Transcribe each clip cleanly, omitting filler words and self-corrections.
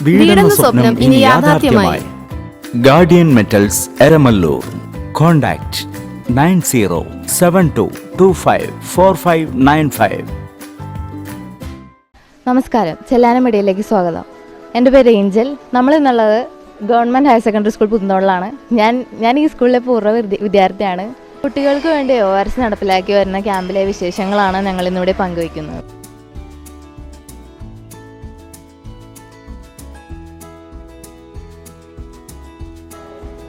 വീടെന്ന സ്വപ്നം ഇനി യാഥാർത്ഥ്യമായി. Guardian metals Eramalloor. കോൺടാക്ട് 9072254595. നമസ്കാരം, ചെല്ലാനം മീഡിയയിലേക്ക് സ്വാഗതം. എൻ്റെ പേര് ഏഞ്ചൽ. നമ്മളിന്നുള്ളത് ഗവൺമെൻറ് ഹയർ സെക്കൻഡറി സ്കൂൾ പുതുന്തോളിലാണ്. ഞാൻ ഈ സ്കൂളിലെ പൂർവ്വ വിദ്യാർത്ഥിയാണ്. കുട്ടികൾക്ക് വേണ്ടി ORC നടപ്പിലാക്കി വരുന്ന ക്യാമ്പിലെ വിശേഷങ്ങളാണ് ഞങ്ങൾ ഇന്നിവിടെ പങ്കുവയ്ക്കുന്നത്.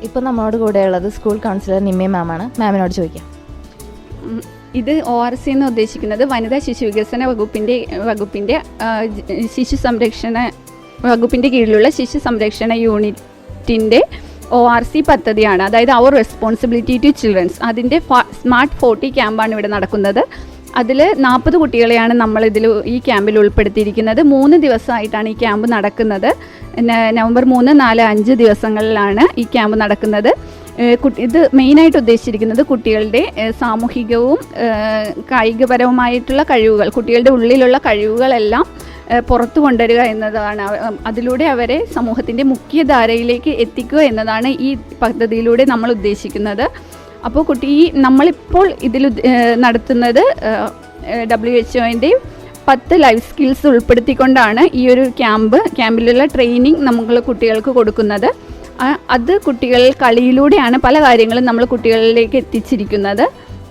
ഇപ്പോൾ നമ്മളോട് കൂടെയുള്ളത് സ്കൂൾ കൗൺസിലർ നിമ്മി മാമാണ്. മാമിനോട് ചോദിക്കാം. ഇത് ORC എന്ന് ഉദ്ദേശിക്കുന്നത് വനിതാ ശിശു വികസന വകുപ്പിൻ്റെ ശിശു സംരക്ഷണ വകുപ്പിൻ്റെ കീഴിലുള്ള ശിശു സംരക്ഷണ യൂണിറ്റിൻ്റെ ORC പദ്ധതിയാണ്. അതായത് അവർ റെസ്പോൺസിബിലിറ്റി ടു ചിൽഡ്രൻസ്. അതിൻ്റെ സ്മാർട്ട് 40 ക്യാമ്പാണ് ഇവിടെ നടക്കുന്നത്. അതിൽ 40 കുട്ടികളെയാണ് ഈ ക്യാമ്പിൽ ഉൾപ്പെടുത്തിയിരിക്കുന്നത്. 3 ദിവസമായിട്ടാണ് ഈ ക്യാമ്പ് നടക്കുന്നത്. നവംബർ 3, 4, 5 ദിവസങ്ങളിലാണ് ഈ ക്യാമ്പ് നടക്കുന്നത്. ഇത് മെയിനായിട്ട് ഉദ്ദേശിച്ചിരിക്കുന്നത് കുട്ടികളുടെ സാമൂഹികവും കായികപരവുമായിട്ടുള്ള കഴിവുകൾ, കുട്ടികളുടെ ഉള്ളിലുള്ള കഴിവുകളെല്ലാം പുറത്തു കൊണ്ടുവരിക എന്നതാണ്. അതിലൂടെ അവരെ സമൂഹത്തിൻ്റെ മുഖ്യധാരയിലേക്ക് എത്തിക്കുക എന്നതാണ് ഈ പദ്ധതിയിലൂടെ നമ്മൾ ഉദ്ദേശിക്കുന്നത്. അപ്പോൾ നമ്മളിപ്പോൾ ഇതിൽ നടത്തുന്നത് WHO 10 ലൈഫ് സ്കിൽസ് ഉൾപ്പെടുത്തിക്കൊണ്ടാണ് ഈ ഒരു ക്യാമ്പിലുള്ള ട്രെയിനിങ് നമ്മൾ കുട്ടികൾക്ക് കൊടുക്കുന്നത്. അത് കുട്ടികൾ കളിയിലൂടെയാണ് പല കാര്യങ്ങളും നമ്മൾ കുട്ടികളിലേക്ക് എത്തിച്ചിരിക്കുന്നത്.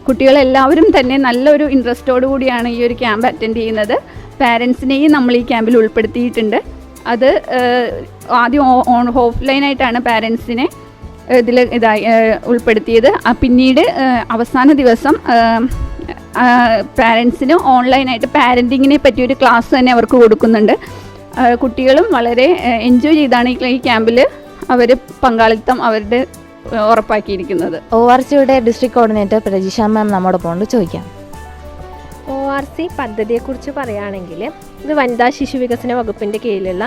കുട്ടികളെല്ലാവരും തന്നെ നല്ലൊരു ഇൻട്രസ്റ്റോടു കൂടിയാണ് ഈ ഒരു ക്യാമ്പ് അറ്റൻഡ് ചെയ്യുന്നത്. പാരൻസിനെയും നമ്മൾ ഈ ക്യാമ്പിൽ ഉൾപ്പെടുത്തിയിട്ടുണ്ട്. അത് ആദ്യം ഓഫ്ലൈനായിട്ടാണ് പാരൻസിനെ ഉൾപ്പെടുത്തിയത്. പിന്നീട് അവസാന ദിവസം പാരൻസിന് ഓൺലൈനായിട്ട് പാരൻറ്റിങ്ങിനെ പറ്റിയൊരു ക്ലാസ് തന്നെ അവർക്ക് കൊടുക്കുന്നുണ്ട്. കുട്ടികളും വളരെ എൻജോയ് ചെയ്താണ് ഈ ക്യാമ്പിൽ അവർ പങ്കാളിത്തം അവരുടെ ഉറപ്പാക്കിയിരിക്കുന്നത്. ORCയുടെ ഡിസ്ട്രിക്ട് കോർഡിനേറ്റർ പ്രജിഷ മാം നമ്മോടൊപ്പം ഉണ്ട്. ചോദിക്കാം. ORC പദ്ധതിയെക്കുറിച്ച് പറയുകയാണെങ്കിൽ ഇത് വനിതാ ശിശു വികസന വകുപ്പിൻ്റെ കീഴിലുള്ള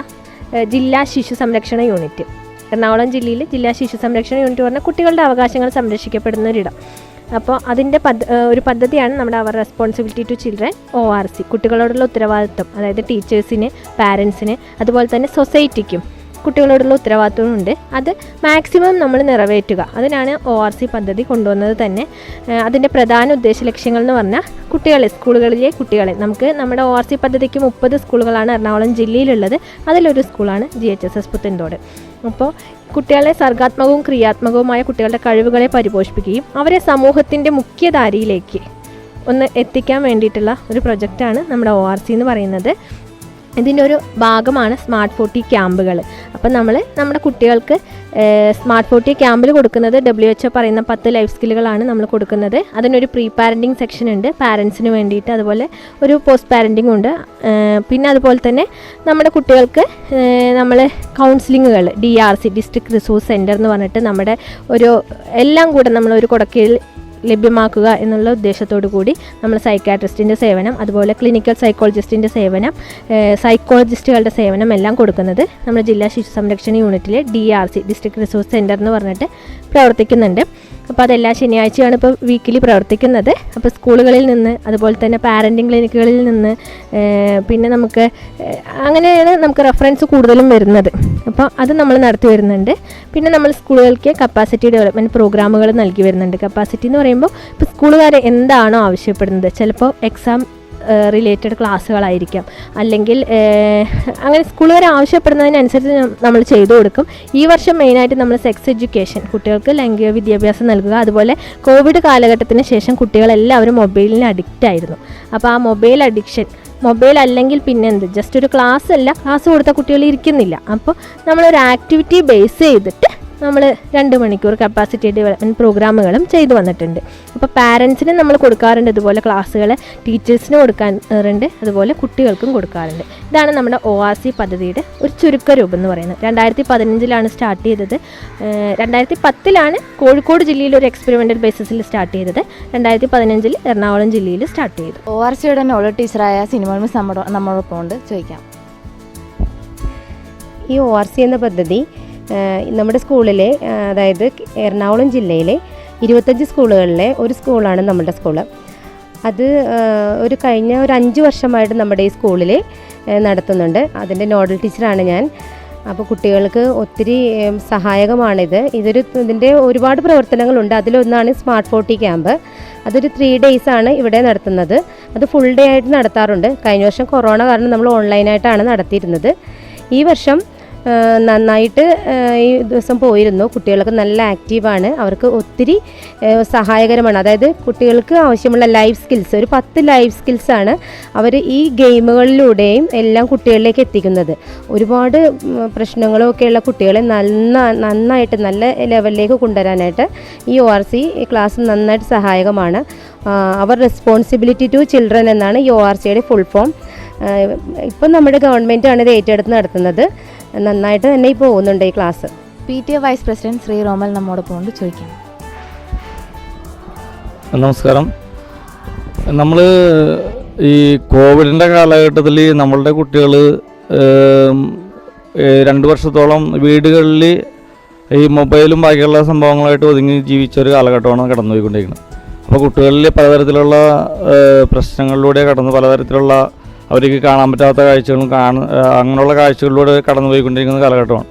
ജില്ലാ ശിശു സംരക്ഷണ യൂണിറ്റ്. എറണാകുളം ജില്ലയിൽ ജില്ലാ ശിശു സംരക്ഷണ യൂണിറ്റ് പറഞ്ഞാൽ കുട്ടികളുടെ അവകാശങ്ങൾ സംരക്ഷിക്കപ്പെടുന്ന ഒരിടം. അപ്പോൾ അതിൻ്റെ ഒരു പദ്ധതിയാണ് നമ്മുടെ അവർ റെസ്പോൺസിബിലിറ്റി ടു ചിൽഡ്രൻ ORC. കുട്ടികളോടുള്ള ഉത്തരവാദിത്വം, അതായത് ടീച്ചേഴ്സിന്, പാരൻസിന്, അതുപോലെ തന്നെ സൊസൈറ്റിക്കും കുട്ടികളോടുള്ള ഉത്തരവാദിത്വമുണ്ട്. അത് മാക്സിമം നമ്മൾ നിറവേറ്റുക. അതിനാണ് ORC പദ്ധതി കൊണ്ടുവന്നത് തന്നെ. അതിൻ്റെ പ്രധാന ഉദ്ദേശ ലക്ഷ്യങ്ങൾ എന്ന് പറഞ്ഞാൽ സ്കൂളുകളിലെ കുട്ടികളെ നമ്മുടെ ORC പദ്ധതിക്ക് 30 സ്കൂളുകളാണ് എറണാകുളം ജില്ലയിലുള്ളത്. അതിലൊരു സ്കൂളാണ് GHSS പുത്തൻതോട്. അപ്പോൾ കുട്ടികളെ സർഗാത്മകവും ക്രിയാത്മകവുമായ കുട്ടികളുടെ കഴിവുകളെ പരിപോഷിപ്പിക്കുകയും അവരെ സമൂഹത്തിൻ്റെ മുഖ്യധാരയിലേക്ക് ഒന്ന് എത്തിക്കാൻ വേണ്ടിയിട്ടുള്ള ഒരു പ്രൊജക്റ്റാണ് നമ്മുടെ ORC എന്ന് പറയുന്നത്. ഇതിൻ്റെ ഒരു ഭാഗമാണ് സ്മാർട്ട് 40 ക്യാമ്പുകൾ. അപ്പം നമ്മുടെ കുട്ടികൾക്ക് സ്മാർട്ട് 40 ക്യാമ്പിൽ കൊടുക്കുന്നത് WHO പറയുന്ന 10 ലൈഫ് സ്കില്ലുകളാണ് നമ്മൾ കൊടുക്കുന്നത്. അതിനൊരു പ്രീ പാരൻറ്റിങ് സെക്ഷൻ ഉണ്ട് പാരൻസിന് വേണ്ടിയിട്ട്, അതുപോലെ ഒരു പോസ്റ്റ് പാരൻറ്റിങ് ഉണ്ട്. പിന്നെ അതുപോലെ തന്നെ നമ്മുടെ കുട്ടികൾക്ക് നമ്മൾ കൗൺസിലിങ്ങുകൾ DRC ഡിസ്ട്രിക്ട് റിസോഴ്സ് സെൻറ്റർ എന്ന് പറഞ്ഞിട്ട് നമ്മുടെ എല്ലാം കൂടെ നമ്മളൊരു കുടക്കീഴിൽ ലഭ്യമാക്കുക എന്നുള്ള ഉദ്ദേശത്തോടു കൂടി നമ്മൾ സൈക്കാട്രിസ്റ്റിൻ്റെ സേവനം, അതുപോലെ ക്ലിനിക്കൽ സൈക്കോളജിസ്റ്റിൻ്റെ സേവനം, സൈക്കോളജിസ്റ്റുകളുടെ സേവനം എല്ലാം കൊടുക്കുന്നത് നമ്മുടെ ജില്ലാ ശിശു സംരക്ഷണ യൂണിറ്റിലെ DRC ഡിസ്ട്രിക്ട് റിസോഴ്സ് സെൻറ്റർ എന്ന് പറഞ്ഞിട്ട് പ്രവർത്തിക്കുന്നുണ്ട്. അപ്പോൾ അതെല്ലാ ശനിയാഴ്ചയാണ് ഇപ്പോൾ വീക്കിലി പ്രവർത്തിക്കുന്നത്. അപ്പോൾ സ്കൂളുകളിൽ നിന്ന്, അതുപോലെ തന്നെ പാരൻറ്റിങ് ക്ലിനിക്കുകളിൽ നിന്ന്, പിന്നെ അങ്ങനെയാണ് നമുക്ക് റെഫറൻസ് കൂടുതലും വരുന്നത്. അപ്പോൾ അത് നമ്മൾ നടത്തി വരുന്നുണ്ട്. പിന്നെ നമ്മൾ സ്കൂളുകൾക്ക് കപ്പാസിറ്റി ഡെവലപ്മെൻറ്റ് പ്രോഗ്രാമുകൾ നൽകി വരുന്നുണ്ട്. കപ്പാസിറ്റി എന്ന് പറയുമ്പോൾ ഇപ്പോൾ സ്കൂളുകാർ എന്താണോ ആവശ്യപ്പെടുന്നത്, ചിലപ്പോൾ എക്സാം റിലേറ്റഡ് ക്ലാസ്സുകളായിരിക്കാം, അല്ലെങ്കിൽ അങ്ങനെ സ്കൂളുകാർ ആവശ്യപ്പെടുന്നതിനനുസരിച്ച് നമ്മൾ ചെയ്തു കൊടുക്കും. ഈ വർഷം മെയിനായിട്ട് നമ്മൾ സെക്സ് എഡ്യൂക്കേഷൻ, കുട്ടികൾക്ക് ലൈംഗിക വിദ്യാഭ്യാസം നൽകുക. അതുപോലെ കോവിഡ് കാലഘട്ടത്തിന് ശേഷം കുട്ടികളെല്ലാവരും മൊബൈലിന് അഡിക്റ്റായിരുന്നു. അപ്പോൾ ആ മൊബൈൽ അല്ലെങ്കിൽ പിന്നെന്ത്, ജസ്റ്റ് ഒരു ക്ലാസ് കൊടുത്ത കുട്ടികൾ ഇരിക്കുന്നില്ല. അപ്പോൾ നമ്മളൊരു ആക്ടിവിറ്റി ബേസ് ചെയ്തിട്ട് നമ്മൾ 2 മണിക്കൂർ കപ്പാസിറ്റി ഡെവലപ്മെൻറ്റ് പ്രോഗ്രാമുകളും ചെയ്തു വന്നിട്ടുണ്ട്. അപ്പോൾ പാരൻസിന് നമ്മൾ കൊടുക്കാറുണ്ട് ഇതുപോലെ ക്ലാസ്സുകൾ, ടീച്ചേഴ്സിന് കൊടുക്കാറുണ്ട്, അതുപോലെ കുട്ടികൾക്കും കൊടുക്കാറുണ്ട്. ഇതാണ് നമ്മുടെ ORC പദ്ധതിയുടെ ഒരു ചുരുക്കരൂപം എന്ന് പറയുന്നത്. 2015 സ്റ്റാർട്ട് ചെയ്തത്. 2010 കോഴിക്കോട് ജില്ലയിൽ ഒരു എക്സ്പെരിമെൻ്റൽ ബേസിസിൽ സ്റ്റാർട്ട് ചെയ്തത്. 2015 എറണാകുളം ജില്ലയിൽ സ്റ്റാർട്ട് ചെയ്തു. ORCയുടെ നോളജ് ടീച്ചറായ സിനിമ മിസ് നമ്മളോടൊപ്പം ഉണ്ട്. ചോദിക്കാം. ഈ ORC എന്ന പദ്ധതി നമ്മുടെ സ്കൂളിലെ, അതായത് എറണാകുളം ജില്ലയിലെ 25 സ്കൂളുകളിലെ ഒരു സ്കൂളാണ് നമ്മുടെ സ്കൂള്. അത് കഴിഞ്ഞ 5 വർഷമായിട്ട് നമ്മുടെ ഈ സ്കൂളിൽ നടത്തുന്നുണ്ട്. അതിൻ്റെ നോഡൽ ടീച്ചറാണ് ഞാൻ. അപ്പോൾ കുട്ടികൾക്ക് ഒത്തിരി സഹായകമാണിത്. ഇതിൻ്റെ ഒരുപാട് പ്രവർത്തനങ്ങളുണ്ട്. അതിലൊന്നാണ് സ്മാർട്ട് 40 ക്യാമ്പ്. അതൊരു 3 days ആണ് ഇവിടെ നടത്തുന്നത്. അത് ഫുൾ ഡേ ആയിട്ട് നടത്താറുണ്ട്. കഴിഞ്ഞ വർഷം കൊറോണ കാരണം നമ്മൾ ഓൺലൈനായിട്ടാണ് നടത്തിയിരുന്നത്. ഈ വർഷം നന്നായിട്ട് ഈ ദിവസം പോയിരുന്നു. കുട്ടികൾക്ക് നല്ല ആക്റ്റീവാണ്. അവർക്ക് ഒത്തിരി സഹായകരമാണ്. അതായത് കുട്ടികൾക്ക് ആവശ്യമുള്ള ലൈഫ് സ്കിൽസ്, ഒരു 10 ലൈഫ് സ്കിൽസാണ് അവർ ഈ ഗെയിമുകളിലൂടെയും എല്ലാം കുട്ടികളിലേക്ക് എത്തിക്കുന്നത്. ഒരുപാട് പ്രശ്നങ്ങളൊക്കെയുള്ള കുട്ടികളെ നന്നായിട്ട് നല്ല ലെവലിലേക്ക് കൊണ്ടുവരാനായിട്ട് ഈ ORC ക്ലാസ് നന്നായിട്ട് സഹായകമാണ്. അവർ റെസ്പോൺസിബിലിറ്റി ടു ചിൽഡ്രൻ എന്നാണ് ഈ ORCയുടെ ഫുൾ ഫോം. ഇപ്പം നമ്മുടെ ഗവൺമെൻറ്റാണ് ഇത് ഏറ്റെടുത്ത് നടത്തുന്നത്. നന്നായിട്ട് തന്നെ പോകുന്നുണ്ട് ഈ class. PTA vice president Shri Romal നമ്മോടൊപ്പം ഉണ്ട്, ചോദിക്കാം. നമസ്കാരം. നമ്മൾ ഈ കോവിഡിൻ്റെ കാലഘട്ടത്തിൽ നമ്മളുടെ കുട്ടികൾ 2 വർഷത്തോളം വീടുകളിൽ ഈ മൊബൈലും ബാക്കിയുള്ള സംഭവങ്ങളായിട്ട് ഒതുങ്ങി ജീവിച്ചൊരു കാലഘട്ടമാണ് കടന്നുപോയിക്കൊണ്ടിരിക്കുന്നത്. അപ്പോൾ കുട്ടികളിൽ പലതരത്തിലുള്ള പ്രശ്നങ്ങളിലൂടെ പലതരത്തിലുള്ള അവർക്ക് കാണാൻ പറ്റാത്ത കാഴ്ചകളും അങ്ങനെയുള്ള കാഴ്ചകളിലൂടെ കടന്നുപോയിക്കൊണ്ടിരിക്കുന്ന കാലഘട്ടമാണ്.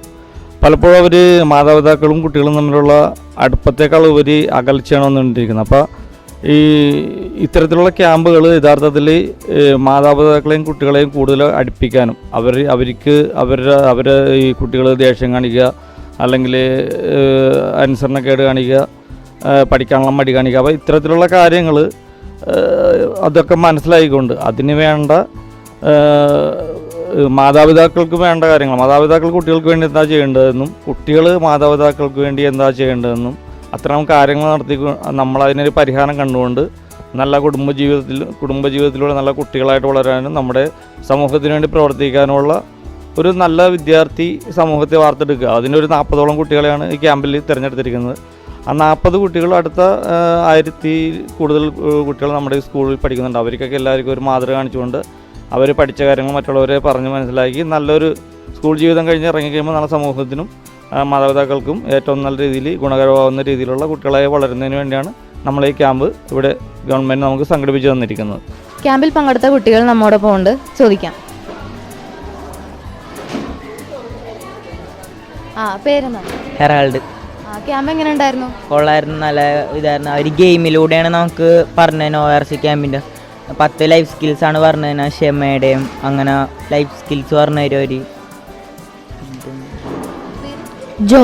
പലപ്പോഴും അവർ മാതാപിതാക്കളും കുട്ടികളും തമ്മിലുള്ള അടുപ്പത്തേക്കാൾ ഉപരി അകൽച്ചയാണ് വന്നുകൊണ്ടിരിക്കുന്നത്. അപ്പോൾ ഈ ഇത്തരത്തിലുള്ള ക്യാമ്പുകൾ യഥാർത്ഥത്തിൽ മാതാപിതാക്കളെയും കുട്ടികളെയും കൂടുതൽ അടുപ്പിക്കാനും അവർക്ക് അവരെ ഈ കുട്ടികൾ ദേഷ്യം കാണിക്കുക, അല്ലെങ്കിൽ അനുസരണക്കേട് കാണിക്കുക, പഠിക്കാനുള്ള മടി കാണിക്കുക, അപ്പോൾ ഇത്തരത്തിലുള്ള കാര്യങ്ങൾ അതൊക്കെ മനസ്സിലായിക്കൊണ്ട് അതിന് വേണ്ട മാതാപിതാക്കൾക്ക് വേണ്ട കാര്യങ്ങൾ, മാതാപിതാക്കൾ കുട്ടികൾക്ക് വേണ്ടി എന്താ ചെയ്യേണ്ടതെന്നും കുട്ടികൾ മാതാപിതാക്കൾക്ക് വേണ്ടി എന്താ ചെയ്യേണ്ടതെന്നും അത്തരം കാര്യങ്ങൾ നടത്തി നമ്മളതിനൊരു പരിഹാരം കണ്ടുകൊണ്ട് നല്ല കുടുംബജീവിതത്തിലൂടെ നല്ല കുട്ടികളായിട്ട് വളരാനും നമ്മുടെ സമൂഹത്തിന് വേണ്ടി പ്രവർത്തിക്കാനുമുള്ള ഒരു നല്ല വിദ്യാർത്ഥി സമൂഹത്തെ വാർത്തെടുക്കുക. അതിനൊരു 40ഓളം കുട്ടികളെയാണ് ഈ ക്യാമ്പിൽ തിരഞ്ഞെടുത്തിരിക്കുന്നത്. ആ 40 കുട്ടികൾ അടുത്ത 1000 കൂടുതൽ കുട്ടികൾ നമ്മുടെ സ്കൂളിൽ പഠിക്കുന്നുണ്ട്. അവർക്കൊക്കെ എല്ലാവർക്കും ഒരു മാതൃക കാണിച്ചുകൊണ്ട് അവർ പഠിച്ച കാര്യങ്ങൾ മറ്റുള്ളവരെ പറഞ്ഞ് മനസ്സിലാക്കി നല്ലൊരു സ്കൂൾ ജീവിതം കഴിഞ്ഞ് ഇറങ്ങിക്കഴിയുമ്പോൾ നല്ല സമൂഹത്തിനും മാതാപിതാക്കൾക്കും ഏറ്റവും നല്ല രീതിയിൽ ഗുണകരമാകുന്ന രീതിയിലുള്ള കുട്ടികളായി വളരുന്നതിന് വേണ്ടിയാണ് നമ്മൾ ഈ ക്യാമ്പ് ഇവിടെ ഗവൺമെൻറ് നമുക്ക് സംഘടിപ്പിച്ച് തന്നിരിക്കുന്നത്. ക്യാമ്പിൽ പങ്കെടുത്ത കുട്ടികൾ നമ്മോടൊപ്പം ഉണ്ട്, ചോദിക്കാം. പേരെന്താണ്? ഹെറാൾഡ്. ക്യാമ്പ് എങ്ങനെ ഉണ്ടായിരുന്നു? കൊള്ളായിരുന്നു, നല്ല ഇതായിരുന്നു. ഒരു ഗെയിമിലൂടെയാണ് നമുക്ക് പറഞ്ഞത്. ORC ക്യാമ്പിൻ്റെ 10 ലൈഫ് സ്കിൽസാണ് പറഞ്ഞത്. ക്ഷമയുടെയും അങ്ങനെ ലൈഫ് സ്കിൽസ് പറഞ്ഞു തരും അവർ. ജോ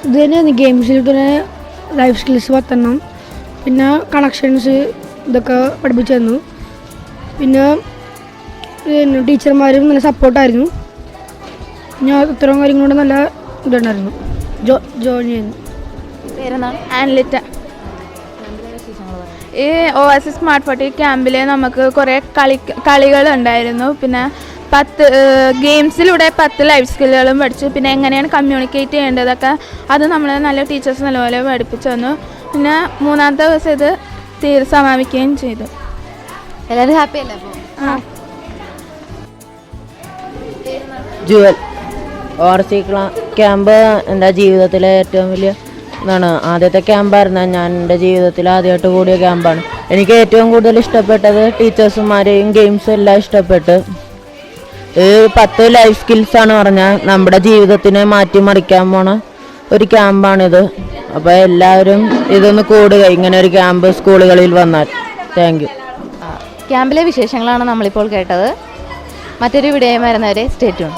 ഇത് തന്നെ ഗെയിംസിൽ തന്നെ ലൈഫ് സ്കിൽസ് 10 പിന്നെ കണക്ഷൻസ് ഇതൊക്കെ പഠിപ്പിച്ചു തന്നു. പിന്നെ ടീച്ചർമാരും നല്ല സപ്പോർട്ടായിരുന്നു. ഞാൻ ഇത്തരം കാര്യങ്ങളോട് നല്ല ഇതുണ്ടായിരുന്നു. ജോയിൻ ചെയ്യുന്നു. പേരെന്താണ്? ആൻലിറ്റ. ഈ ORC സ്മാർട്ട് 40 ക്യാമ്പിൽ നമുക്ക് കുറേ കളികളുണ്ടായിരുന്നു. പിന്നെ 10 ഗെയിംസിലൂടെ 10 ലൈഫ് സ്കില്ലുകളും പഠിച്ചു. പിന്നെ എങ്ങനെയാണ് കമ്മ്യൂണിക്കേറ്റ് ചെയ്യേണ്ടതൊക്കെ അത് നമ്മൾ നല്ല ടീച്ചേഴ്സ് നല്ലപോലെ പഠിപ്പിച്ചു തന്നു. പിന്നെ 3-ാമത്തെ ദിവസം ഇത് സമാപിക്കുകയും ചെയ്തു. എല്ലാവരും ഹാപ്പി അല്ലേ? ജുവൽ. ORC ക്യാമ്പ് എൻ്റെ ജീവിതത്തിലെ ഏറ്റവും വലിയ ഇതാണ്. ആദ്യത്തെ ക്യാമ്പായിരുന്നു. ഞാൻ എൻ്റെ ജീവിതത്തിൽ ആദ്യമായിട്ട് കൂടിയ ക്യാമ്പാണ്. എനിക്ക് ഏറ്റവും കൂടുതൽ ഇഷ്ടപ്പെട്ടത് ടീച്ചേഴ്സുമാരെയും ഗെയിംസും എല്ലാം ഇഷ്ടപ്പെട്ട്. 10 ലൈഫ് സ്കിൽസാണ് പറഞ്ഞാൽ നമ്മുടെ ജീവിതത്തിനെ മാറ്റിമറിക്കാൻ പോണ ഒരു ക്യാമ്പാണിത്. അപ്പോൾ എല്ലാവരും ഇതൊന്ന് കൂടുക, ഇങ്ങനെ ഒരു ക്യാമ്പ് സ്കൂളുകളിൽ വന്നാൽ. Thank you. ക്യാമ്പിലെ വിശേഷങ്ങളാണ് നമ്മളിപ്പോൾ കേട്ടത്. മറ്റൊരു വീഡിയോയുമായി വരുന്നവരെ സ്റ്റേ ട്യൂൺ.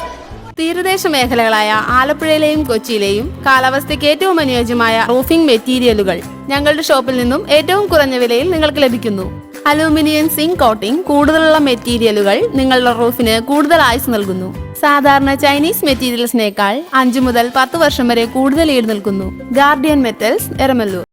തീരദേശ മേഖലകളായ ആലപ്പുഴയിലെയും കൊച്ചിയിലെയും കാലാവസ്ഥയ്ക്ക് ഏറ്റവും അനുയോജ്യമായ റൂഫിംഗ് മെറ്റീരിയലുകൾ ഞങ്ങളുടെ ഷോപ്പിൽ നിന്നും ഏറ്റവും കുറഞ്ഞ വിലയിൽ നിങ്ങൾക്ക് ലഭിക്കുന്നു. അലൂമിനിയം സിങ്ക് കോട്ടിംഗ് കൂടുതലുള്ള മെറ്റീരിയലുകൾ നിങ്ങളുടെ റൂഫിന് കൂടുതൽ ആയുസ് നൽകുന്നു. സാധാരണ ചൈനീസ് മെറ്റീരിയൽസിനേക്കാൾ 5 മുതൽ 10 വർഷം വരെ കൂടുതൽ ഈട് നിൽക്കുന്നു. Guardian metals, Eramallur.